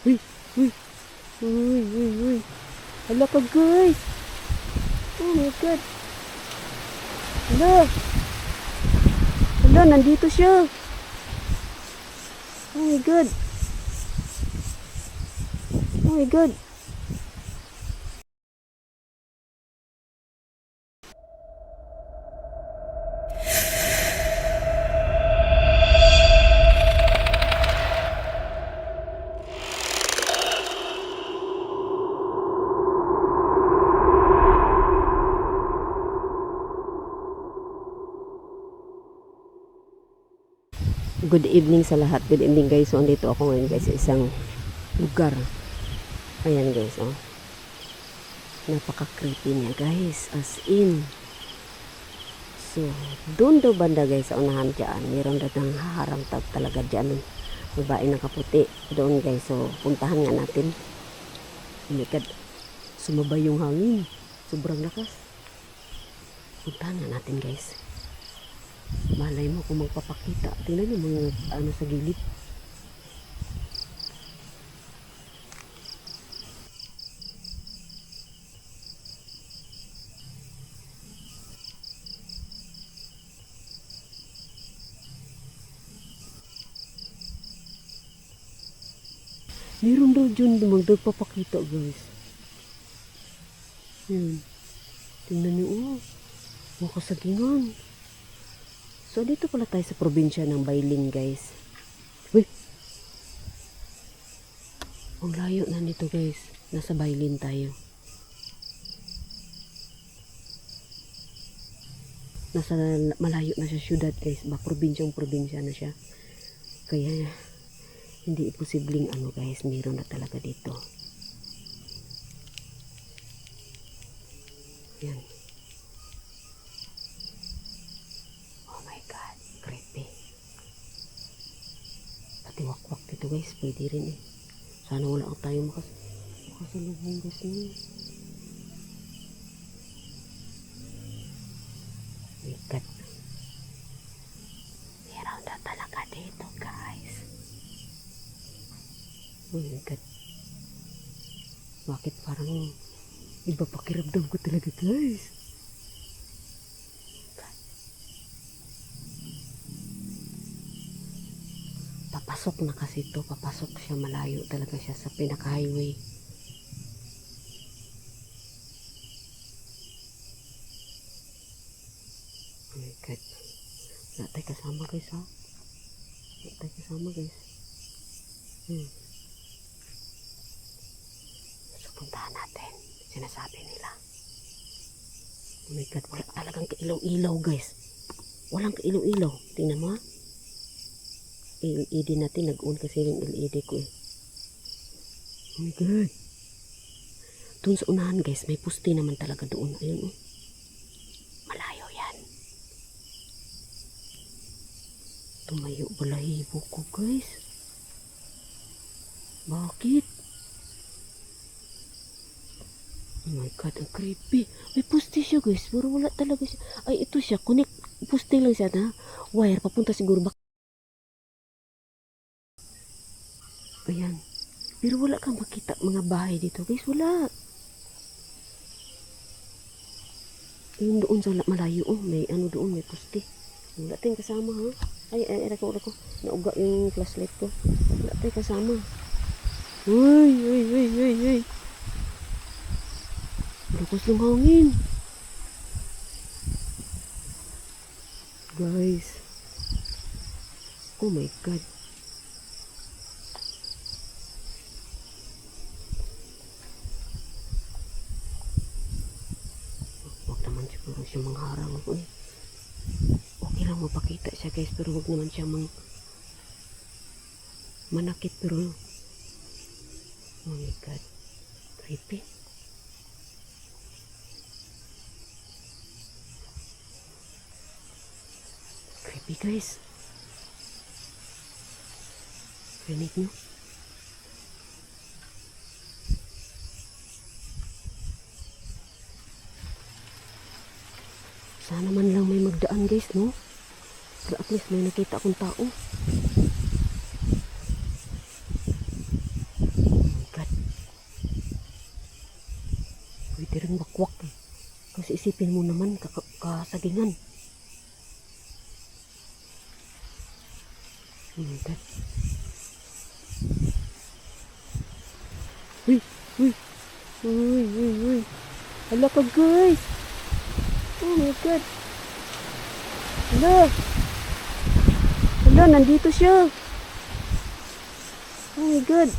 Uy, uy, uy, uy, uy. Hala ka guys. Oh my God. Hala. Hala, nandito siya. Oh my God. Oh my God. Good evening sa lahat. Good evening guys. So, andito ako ngayon guys sa isang lugar. Ayan guys, oh. Napaka-creepy niya guys. As in. So, doon daw banda guys sa unahan dyan. Meron na nang haharang talaga dyan. Babae na kaputi. Doon guys. So, puntahan nga natin. Umikad. Sumabay yung hangin. Sobrang lakas. Puntahan nga natin guys. Malay mo kung magpapakita. Tingnan niyo mga ano sa gilid. Meron daw dyan magpapakita guys. Yan. Tingnan niyo oh. Mga kasagingan. So, dito pala tayo sa probinsya ng Bailing, guys. Uy! Ang layo na nito, guys. Nasa Bailing tayo. Nasa malayo na siya syudad, guys. Probinsya na siya. Kaya, hindi imposibleng ano, guys. Meron na talaga dito. Yan. Wakwak dito guys, pwede rin eh. Sana wala ang tayo makasalubong guys niya. Ikat. Meron na talaga dito guys. Ikat. Bakit parang iba pakiramdam ko talaga guys. Papasok na kasi ito. Papasok siya. Malayo talaga siya sa pinaka-highway. Oh my God. Wala tayo kasama guys ha. Wala tayo kasama guys. So puntahan natin. Sinasabi nila. Oh my God. Wala talagang kailaw-ilaw guys. Walang kailaw-ilaw. Tingnan mo ha. LED natin, nag-on kasi yung LED ko eh. Oh my God. Doon sa unahan guys, may puste naman talaga doon. Ayun oh. Malayo yan. Tumayo balahibo ko guys. Bakit? Oh my God, ang creepy. May puste siya guys, pero wala talaga siya. Ay, ito siya, connect. Puste lang siya na wire, papunta siguro bak. Ayan. Pero wala kang makita mga bahay dito guys. Wala. Yung doon sa malayo. Oh, may ano doon. May poste. Wala tayong kasama ha. Ay, ko. Nauga yung flashlight ko. Wala tayong kasama. Uy. Lakas ng hangin. Guys. Oh my God. Siguro siya mangharang ako eh. Okay lang mapakita siya guys, pero wag naman siya manakit, pero oh my God, creepy. Creepy guys. Rinig nyo? Sana man lang may magdaan guys, no? At least may nakita akong tao. pwede rin wakwak eh. Kasi isipin mo naman, kasagingan. Oh my God. Uy, uy, uy, uy, uy. Hala ka guys. Oh my God. Hala. Hala, nandito siya. Oh my God.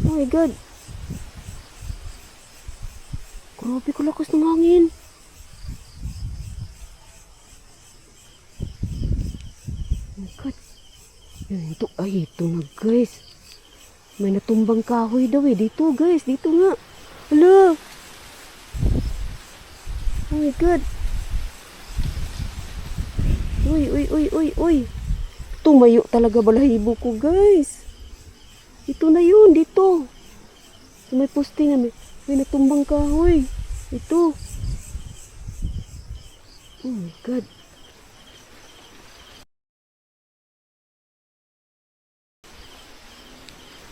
Oh my God. Grabe ko lakas ng hangin. Oh my God. Yan, ito. Ay, ito na guys. May natumbang kahoy daw eh. Dito guys. Dito nga. Hala. Oh my God. Uy, uy, uy, uy, uy. Tumayo talaga balahibo ko guys. Ito na yun. Dito. So, may poste na may natumbang kahoy. Ito. Oh my God.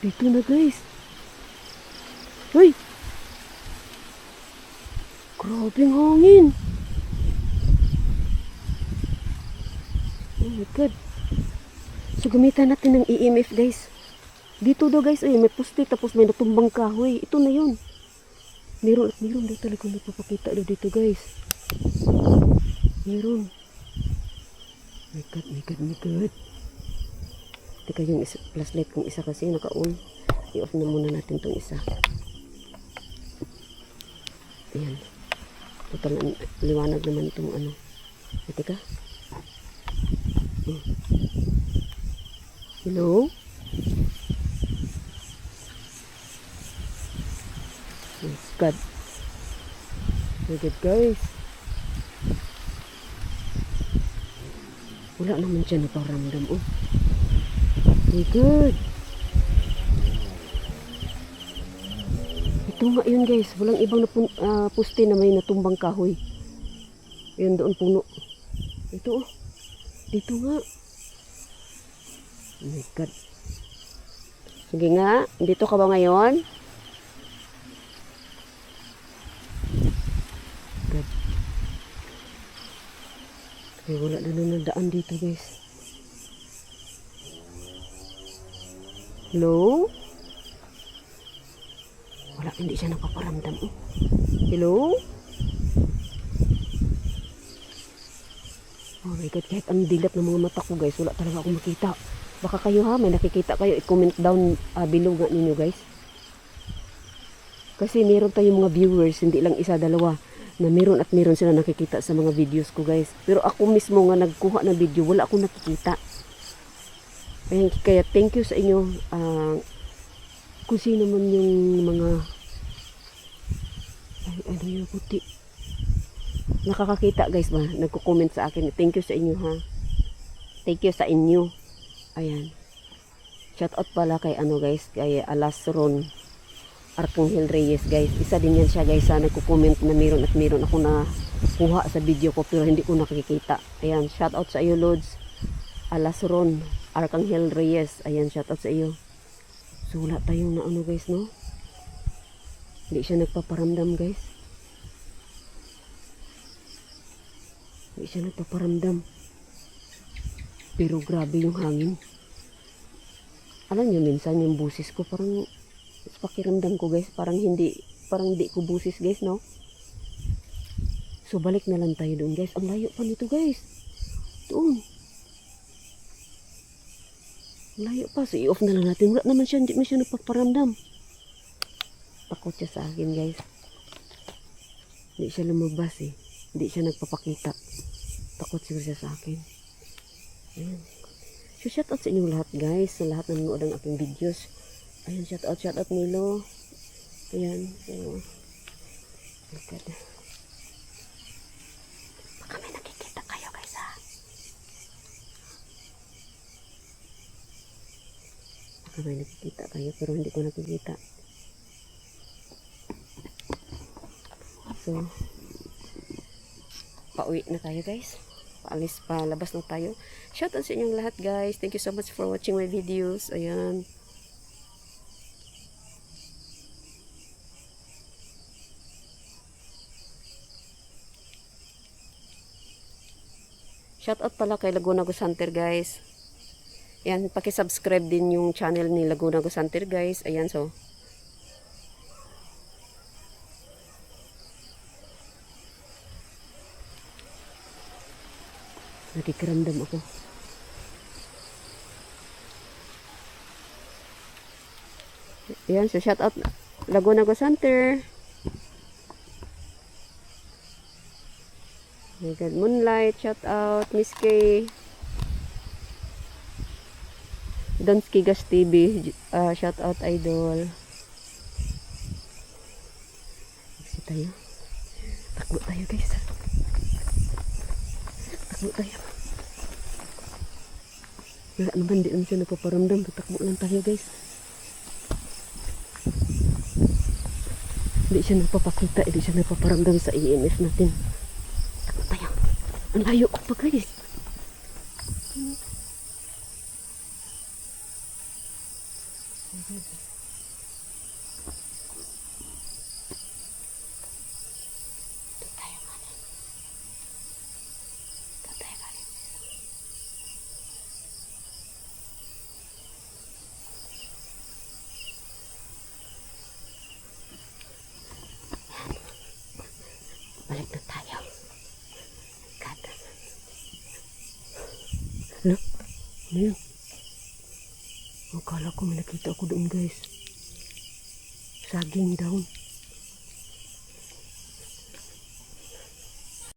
Dito na guys. Uy. Grabing hangin. Oh my God. So gamitan natin ng EMF guys. Dito daw guys, ay may poste tapos may natumbang kahoy. Ito na yun. Meron daw talaga nagpapakita daw dito guys. Meron. My God, my God, my God. Teka yung flashlight kong isa kasi naka-on. I-off na muna natin tong isa. Ayan. Total liwanag naman itong ano. Teka. Hello? Oh God. My God guys. Wala naman siya naparamdam. Oh. My God. Ito nga yun guys. Walang ibang poste na may natumbang kahoy. Yun doon puno. Ito oh. Dito nga. Oh my God. Sige nga. Dito ka ba ngayon? God. Kaya wala na nadaan dito guys. Hello? Wala, hindi siya napaparamdam. Oh. Hello? Oh my God, kahit ang dilat ng mga mata ko guys, wala talaga akong makita. Baka kayo ha, may nakikita kayo, i-comment down below nga ninyo guys. Kasi meron tayong mga viewers, hindi lang isa, dalawa, na meron at meron sila nakikita sa mga videos ko guys. Pero ako mismo nga nagkuha ng video, wala akong nakikita. Ayan, kaya thank you sa inyo. Kung sino man yung mga ano yung puti nakakakita guys ba, nagko-comment sa akin. Thank you sa inyo ha. Thank you sa inyo. Ayan. Shout out pala kay ano guys, kay Alasron Arcangel Reyes guys. Isa din yan siya guys sa nagko-comment na meron at meron ako na kuha sa video ko pero hindi ko nakikita. Ayan, shout out sa iyo Lods Alasron Arcangel Reyes. Ayan, shout out sa iyo. So wala tayong na ano guys no. Hindi siya nagpaparamdam guys. Hindi siya nagpaparamdam. Pero grabe yung hangin. Alam niyo minsan yung busis ko parang pakiramdam ko guys, parang di ko busis guys no. So balik na lang tayo doon guys. Ang layo pa nito guys. Doon. Layo pa. So i-off na lang natin. Wala naman siya, hindi man siya nagpaparamdam. Takot siya sa akin guys. Hindi siya lumabas eh. Hindi siya nagpapakita. Takot siguro siya sa akin. Ayan. So shout out sa inyong lahat guys. Sa lahat na nanood ng aking videos. Ayan, shout out Milo. Ayan. Oh my God. Baka may nakikita kayo guys ha. Baka may nakikita kayo pero hindi ko nakikita. So pauwi na tayo guys. Paalis pa, labas na tayo. Shout out sa inyong lahat guys. Thank you so much for watching my videos. Ayan. Shoutout pala kay Laguna Ghost Hunter guys. Ayan, paki-subscribe din yung channel ni Laguna Ghost Hunter guys. Ayan, so. Nakikiramdam ako. Ayan, so shoutout Laguna Ghost Hunter. My God, Moonlight, shoutout Miss K. Donski Gas TV, shoutout Idol. Exit tayo. Takbo tayo guys. Takbo tayo. Wala naman, di naman siya napaparamdam. Takbo lang tayo guys. Hindi siya napapakita, hindi siya napaparamdam sa EMF natin. Takbo tayo. Ang layo ko pa guys. Balik na tayo. God. Look. Ano yun? Akala ko may nakita ako doon guys. Saging daw.